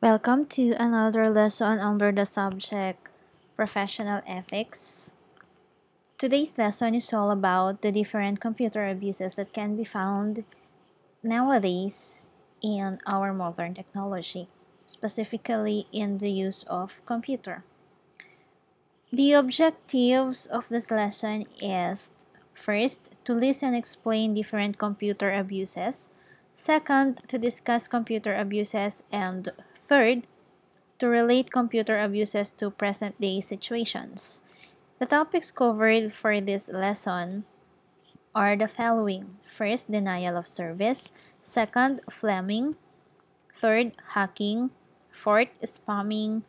Welcome to another lesson under the subject Professional Ethics. Today's lesson is all about the different computer abuses that can be found nowadays in our modern technology, specifically in the use of computer. The objectives of this lesson is first, to list and explain different computer abuses, second, to discuss computer abuses, and third, to relate computer abuses to present-day situations. The topics covered for this lesson are the following. First, denial of service. Second, Fleming. Third, hacking. Fourth, spamming.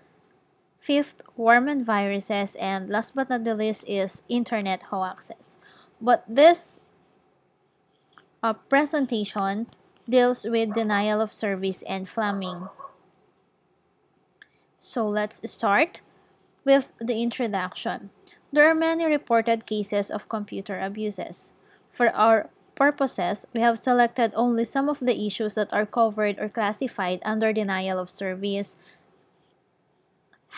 Fifth, worm and viruses. And last but not the least is internet hoaxes. But this presentation deals with denial of service and Fleming. So let's start with the introduction. There are many reported cases of computer abuses. For our purposes, we have selected only some of the issues that are covered or classified under denial of service,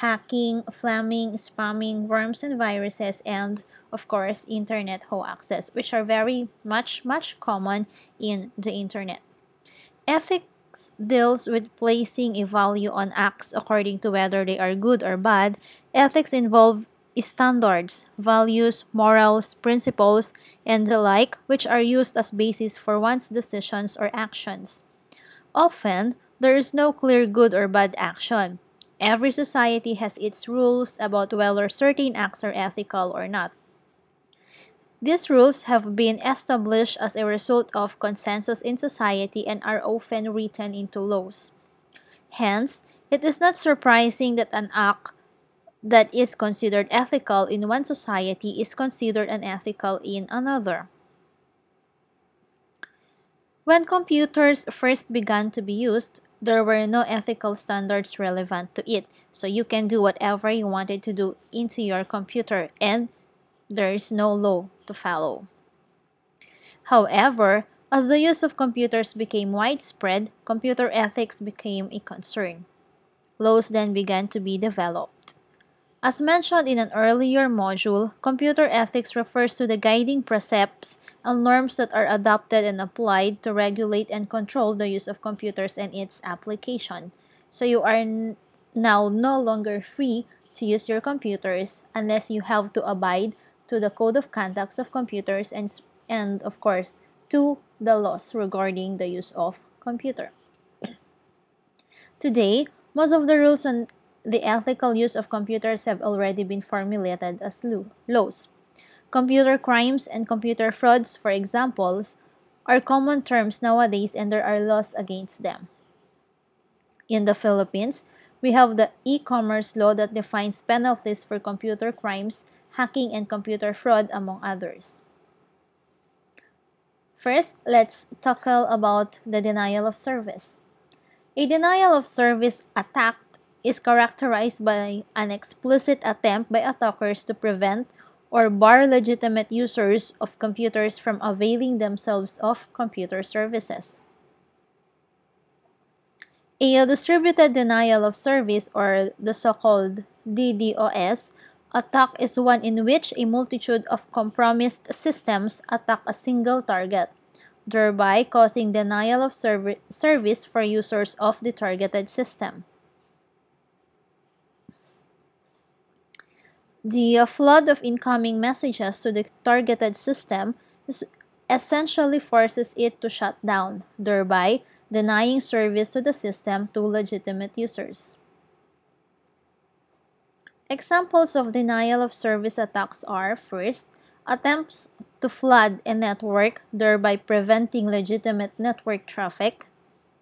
hacking, flamming, spamming, worms and viruses, and of course, internet hoaxes, which are very much common in the internet. Ethics deals with placing a value on acts according to whether they are good or bad. Ethics involve standards, values, morals, principles, and the like, which are used as basis for one's decisions or actions. Often, there is no clear good or bad action. Every society has its rules about whether certain acts are ethical or not. These rules have been established as a result of consensus in society and are often written into laws. Hence, it is not surprising that an act that is considered ethical in one society is considered unethical in another. When computers first began to be used, there were no ethical standards relevant to it, so you can do whatever you wanted to do into your computer and there is no law to follow. However, as the use of computers became widespread, computer ethics became a concern. Laws then began to be developed. As mentioned in an earlier module, computer ethics refers to the guiding precepts and norms that are adopted and applied to regulate and control the use of computers and its application. So you are now no longer free to use your computers unless you have to abide to the code of conduct of computers and of course to the laws regarding the use of computer. Today, most of the rules on the ethical use of computers have already been formulated as laws. Computer crimes and computer frauds, for examples, are common terms nowadays and there are laws against them. In the Philippines, we have the e-commerce law that defines penalties for computer crimes, hacking, and computer fraud, among others. First, let's tackle about the denial of service. A denial of service attack is characterized by an explicit attempt by attackers to prevent or bar legitimate users of computers from availing themselves of computer services. A distributed denial of service, or the so-called DDoS, attack is one in which a multitude of compromised systems attack a single target, thereby causing denial of service for users of the targeted system. The flood of incoming messages to the targeted system essentially forces it to shut down, thereby denying service to the system to legitimate users. Examples of denial of service attacks are, first, attempts to flood a network, thereby preventing legitimate network traffic.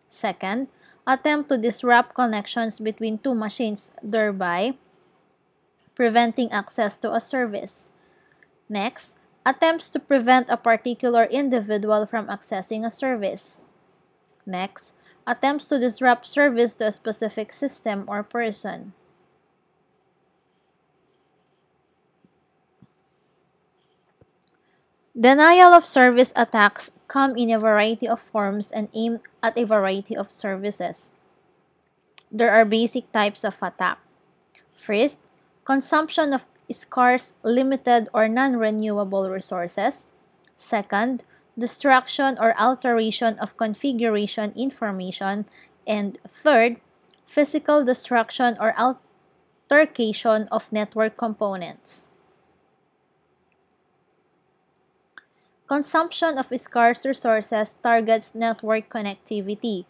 Second, attempt to disrupt connections between two machines, thereby preventing access to a service. Next, attempts to prevent a particular individual from accessing a service. Next, attempts to disrupt service to a specific system or person. Denial of service attacks come in a variety of forms and aim at a variety of services. There are basic types of attack. First, consumption of scarce, limited, or non-renewable resources. Second, destruction or alteration of configuration information. And third, physical destruction or altercation of network components. Consumption of scarce resources targets network connectivity.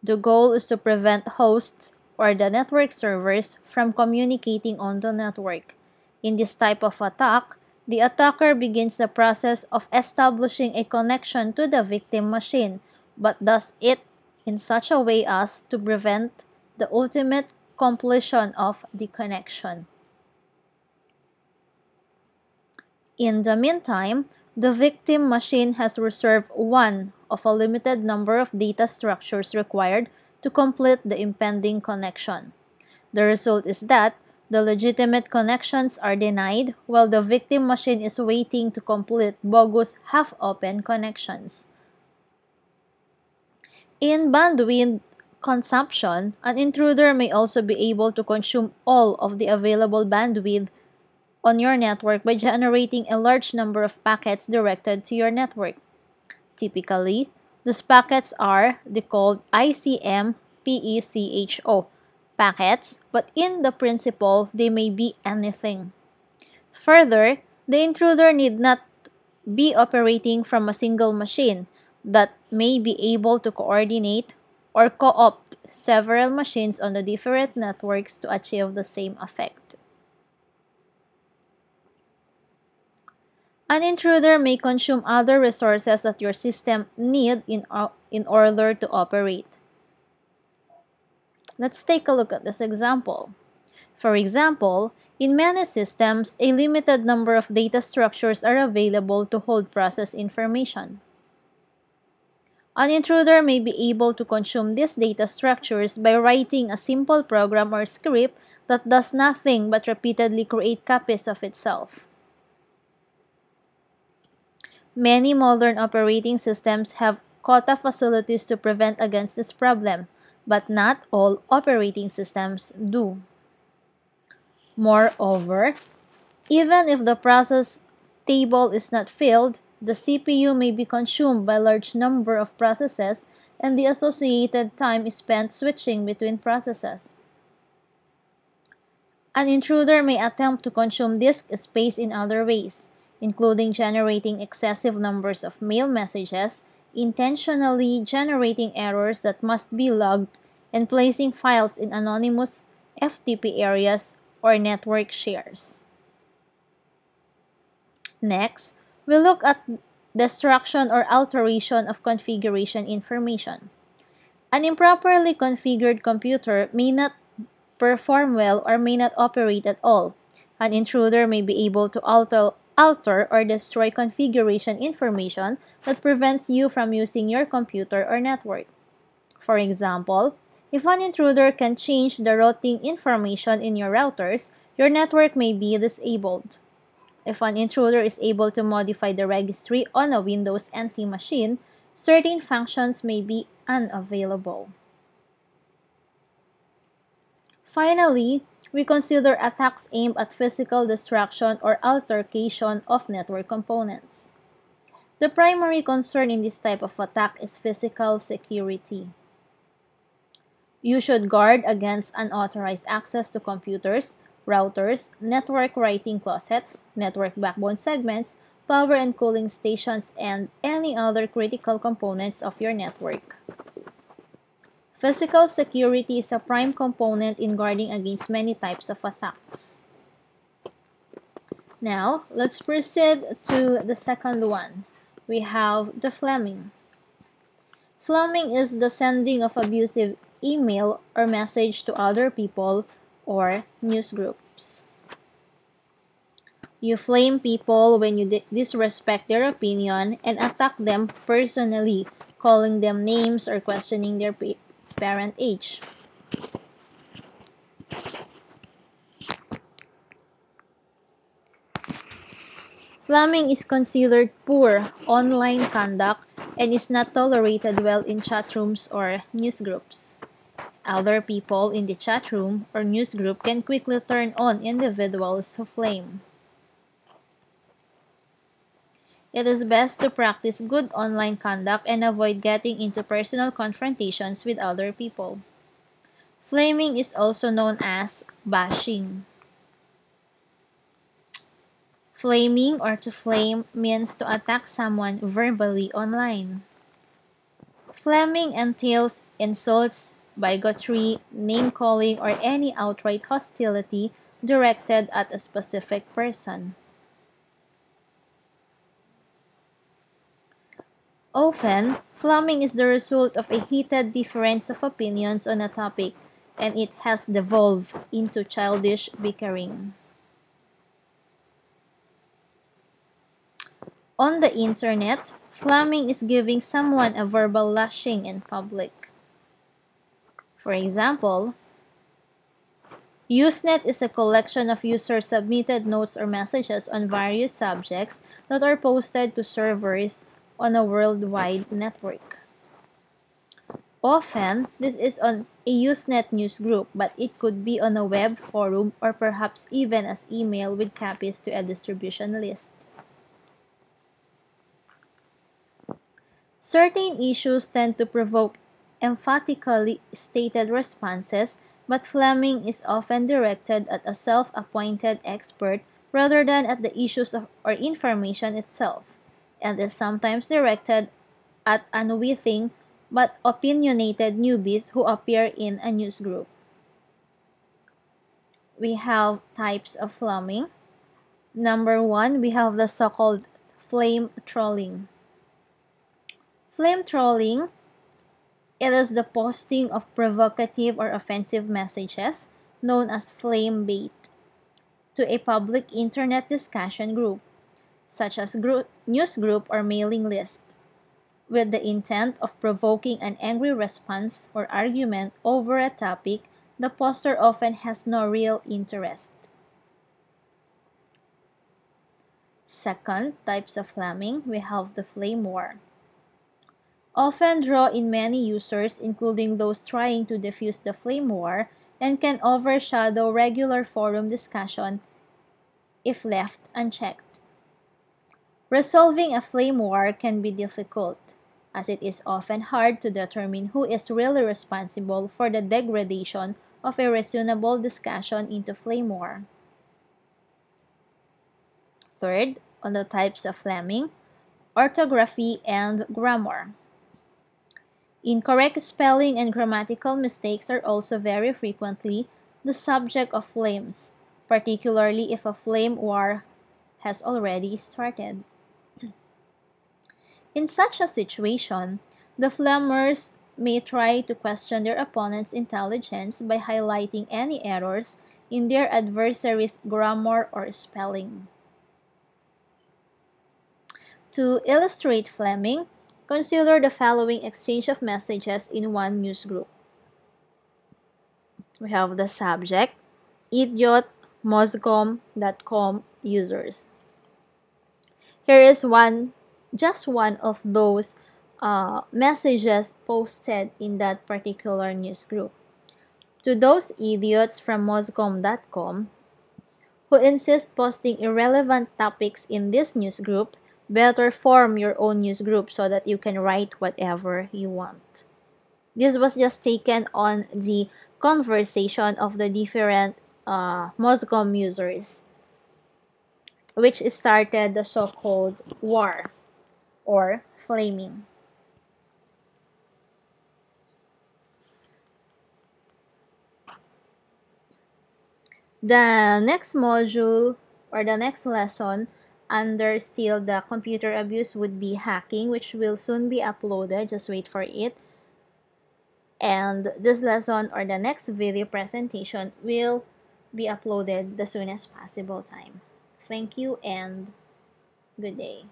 The goal is to prevent hosts or the network servers from communicating on the network. In this type of attack, the attacker begins the process of establishing a connection to the victim machine, but does it in such a way as to prevent the ultimate completion of the connection. In the meantime, the victim machine has reserved one of a limited number of data structures required to complete the impending connection. The result is that the legitimate connections are denied while the victim machine is waiting to complete bogus half-open connections. In bandwidth consumption, an intruder may also be able to consume all of the available bandwidth on your network by generating a large number of packets directed to your network. Typically, these packets are the called ICM-PECHO packets, but in the principle, they may be anything. Further, the intruder need not be operating from a single machine that may be able to coordinate or co-opt several machines on the different networks to achieve the same effect. An intruder may consume other resources that your system need in order to operate. Let's take a look at this example. For example, in many systems, a limited number of data structures are available to hold process information. An intruder may be able to consume these data structures by writing a simple program or script that does nothing but repeatedly create copies of itself. Many modern operating systems have quota facilities to prevent against this problem, but not all operating systems do. Moreover, even if the process table is not filled, the CPU may be consumed by a large number of processes and the associated time is spent switching between processes. An intruder may attempt to consume disk space in other ways, including generating excessive numbers of mail messages, intentionally generating errors that must be logged, and placing files in anonymous FTP areas or network shares. Next, we look at destruction or alteration of configuration information. An improperly configured computer may not perform well or may not operate at all. An intruder may be able to alter or destroy configuration information that prevents you from using your computer or network. For example, if an intruder can change the routing information in your routers, your network may be disabled. If an intruder is able to modify the registry on a Windows NT machine, certain functions may be unavailable. Finally, we consider attacks aimed at physical destruction or altercation of network components. The primary concern in this type of attack is physical security. You should guard against unauthorized access to computers, routers, network writing closets, network backbone segments, power and cooling stations, and any other critical components of your network. Physical security is a prime component in guarding against many types of attacks. Now, let's proceed to the second one. We have the Fleming. Fleming is the sending of abusive email or message to other people or news groups. You flame people when you disrespect their opinion and attack them personally, calling them names or questioning their parent age. Fleming is considered poor online conduct and is not tolerated well in chat rooms or newsgroups. Other people in the chat room or news group can quickly turn on individuals who flame. It is best to practice good online conduct and avoid getting into personal confrontations with other people. Flaming is also known as bashing. Flaming or to flame means to attack someone verbally online. Flaming entails insults, bigotry, name-calling, or any outright hostility directed at a specific person. Often, flaming is the result of a heated difference of opinions on a topic, and it has devolved into childish bickering. On the internet, flaming is giving someone a verbal lashing in public. For example, Usenet is a collection of user-submitted notes or messages on various subjects that are posted to servers on a worldwide network. Often, this is on a Usenet news group, but it could be on a web forum or perhaps even as email with copies to a distribution list. Certain issues tend to provoke emphatically stated responses, but flaming is often directed at a self-appointed expert rather than at the issues or information itself, and is sometimes directed at unwitting but opinionated newbies who appear in a news group. We have types of flaming. Number one, we have the so-called flame trolling. Flame trolling, it is the posting of provocative or offensive messages, known as flame bait, to a public internet discussion group, such as news group or mailing list, with the intent of provoking an angry response or argument over a topic the poster often has no real interest. Second, types of flaming, we have the flame war. Often draw in many users, including those trying to defuse the flame war, and can overshadow regular forum discussion if left unchecked. Resolving a flame war can be difficult, as it is often hard to determine who is really responsible for the degradation of a reasonable discussion into flame war. Third, on the types of flaming, orthography and grammar. Incorrect spelling and grammatical mistakes are also very frequently the subject of flames, particularly if a flame war has already started. In such a situation, the flamers may try to question their opponent's intelligence by highlighting any errors in their adversary's grammar or spelling. To illustrate flaming, consider the following exchange of messages in one news group. We have the subject, idiot mozcom.com users. Here is just one of those messages posted in that particular news group. To those idiots from mozcom.com who insist posting irrelevant topics in this news group, better form your own news group so that you can write whatever you want. This was just taken on the conversation of the different Mozcom users, which started the so-called war or flaming. The next module or the next lesson under still the computer abuse would be hacking, which will soon be uploaded. Just wait for it. And this lesson or the next video presentation will be uploaded the soonest possible time. Thank you and good day.